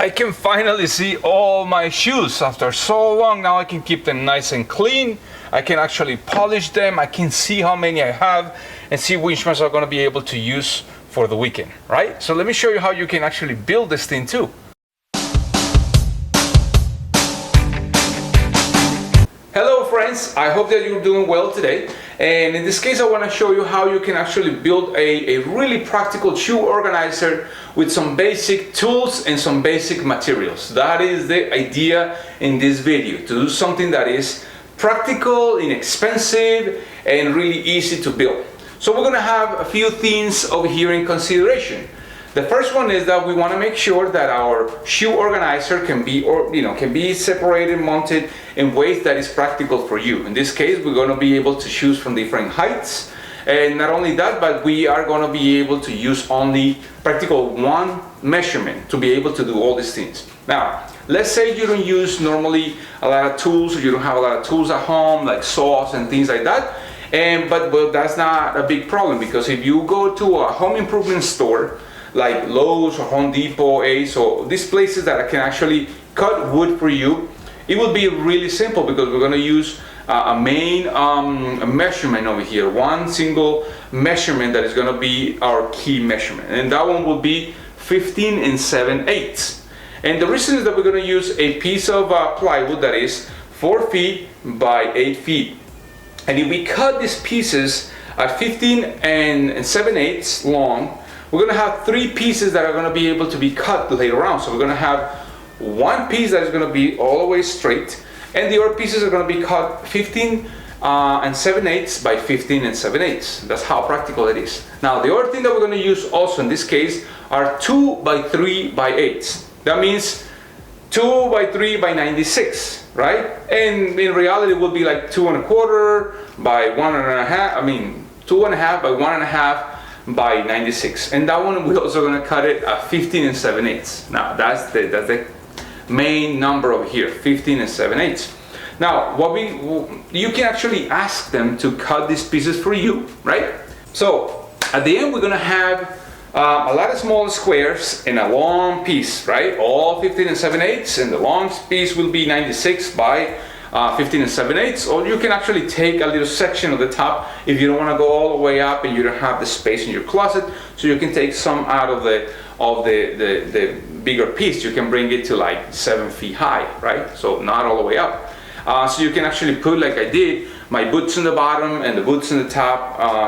I can finally see all my shoes after so long. Now I can keep them nice and clean. I can actually polish them. I can see how many I have and see which ones I'm going to be able to use for the weekend, right? So let me show you how you can actually build this thing too. Hello friends, I hope that you're doing well today. And in this case I want to show you how you can actually build a really practical shoe organizer with some basic tools and some basic materials. That is the idea in this video, to do something that is practical, inexpensive, and really easy to build. So we're going to have a few things over here in consideration. The first one is that we want to make sure that our shoe organizer can be separated, mounted in ways that is practical for you. In this case, we're going to be able to choose from different heights, and not only that, but we are going to be able to use only practical one measurement to be able to do all these things. Now, let's say you don't use normally a lot of tools, or you don't have a lot of tools at home like saws and things like that. But that's not a big problem, because if you go to a home improvement store like Lowe's or Home Depot, Ace, or these places that can actually cut wood for you, it will be really simple, because we're going to use a main measurement over here, one single measurement that is going to be our key measurement, and that one will be 15 7/8. And the reason is that we're going to use a piece of plywood that is 4 feet by 8 feet. And if we cut these pieces at 15 7/8 long, we're going to have 3 pieces that are going to be able to be cut later on. So we're going to have one piece that is going to be all the way straight, and the other pieces are going to be cut 15 7/8 by 15 7/8. That's how practical it is. Now the other thing that we're going to use also in this case are 2 by 3 by 8. That means 2 by 3 by 96, right? And in reality it will be like 2 1/4 by 1 1/2. I mean 2 1/2 by 1 1/2 by 96. And that one we're also going to cut it at 15 7/8. Now that's the main number over here, 15 7/8. Now you can actually ask them to cut these pieces for you, right? So at the end we're going to have a lot of small squares and a long piece, right? All 15 7/8, and the long piece will be 96 by 15 7/8. Or you can actually take a little section of the top if you don't want to go all the way up and you don't have the space in your closet. So you can take some out of the bigger piece. You can bring it to like 7 feet high, right? So not all the way up. So you can actually put, like I did, my boots in the bottom and the boots in the top,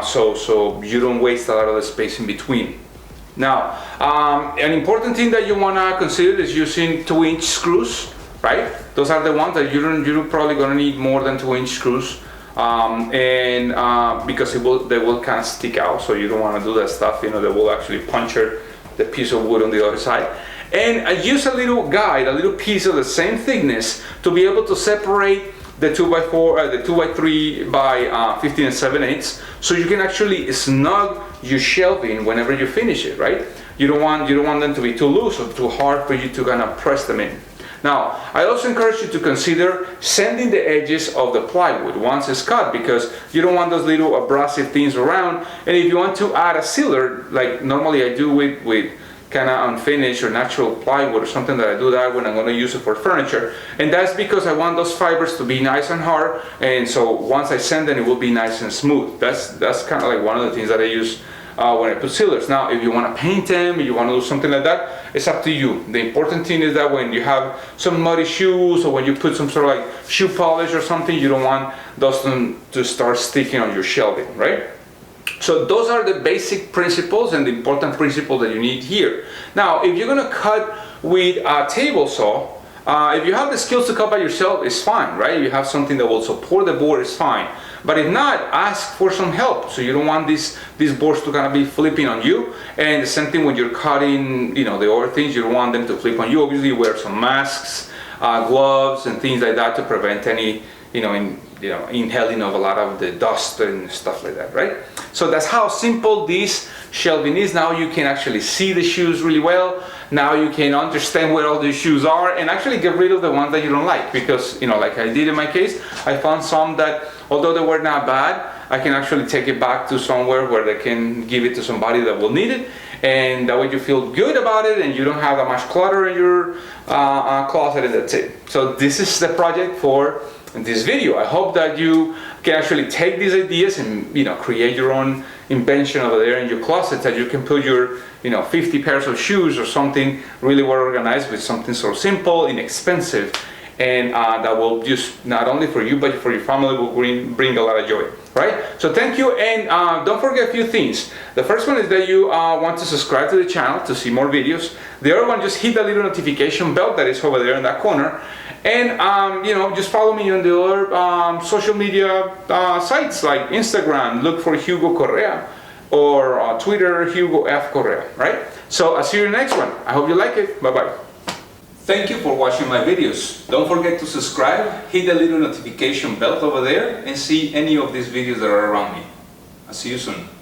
so you don't waste a lot of the space in between. Now, an important thing that you want to consider is using 2-inch screws, right? Those are the ones that you're probably going to need more than 2-inch screws, because they will kind of stick out, so you don't want to do that stuff. They will actually puncture the piece of wood on the other side. And I use a little guide, a little piece of the same thickness, to be able to separate the 2 by 4, the 2 by 3 by 15 7/8, so you can actually snug your shelving whenever you finish it, right? You don't want them to be too loose or too hard for you to kind of press them in. Now, I also encourage you to consider sanding the edges of the plywood once it's cut, because you don't want those little abrasive things around. And if you want to add a sealer, like normally I do with kind of unfinished or natural plywood or something, that I do that when I'm going to use it for furniture, and that's because I want those fibers to be nice and hard, and so once I sand them it will be nice and smooth. That's kind of like one of the things that I use when I put sealers. Now if you want to paint them, if you want to do something like that, it's up to you. The important thing is that when you have some muddy shoes, or when you put some sort of like shoe polish or something, you don't want those to start sticking on your shelving, right? So those are the basic principles and the important principle that you need here. Now, if you're going to cut with a table saw, if you have the skills to cut by yourself, it's fine, right? If you have something that will support the board, it's fine. But if not, ask for some help. So you don't want these boards to kind of be flipping on you. And the same thing when you're cutting, the other things, you don't want them to flip on you. Obviously, wear some masks, gloves, and things like that to prevent any, inhaling of a lot of the dust and stuff like that, right? So that's how simple this shelving is. Now you can actually see the shoes really well. Now you can understand where all the shoes are and actually get rid of the ones that you don't like, because like I did in my case, I found some that, although they were not bad, I can actually take it back to somewhere where they can give it to somebody that will need it. and that way you feel good about it and you don't have that much clutter in your closet, and that's it. So this is the project for this video. I hope that you can actually take these ideas and create your own invention over there in your closet, that you can put your 50 pairs of shoes or something really well organized with something so simple, inexpensive, and that will just not only for you but for your family will bring a lot of joy, right? So thank you, and don't forget a few things. The first one is that you want to subscribe to the channel to see more videos. The other one, just hit the little notification bell that is over there in that corner, and just follow me on the other social media sites like Instagram. Look for Hugo Correa, or Twitter, Hugo F. Correa, right? So I'll see you in the next one. I hope you like it. Bye-bye. Thank you for watching my videos. Don't forget to subscribe, hit the little notification bell over there, and see any of these videos that are around me. I'll see you soon.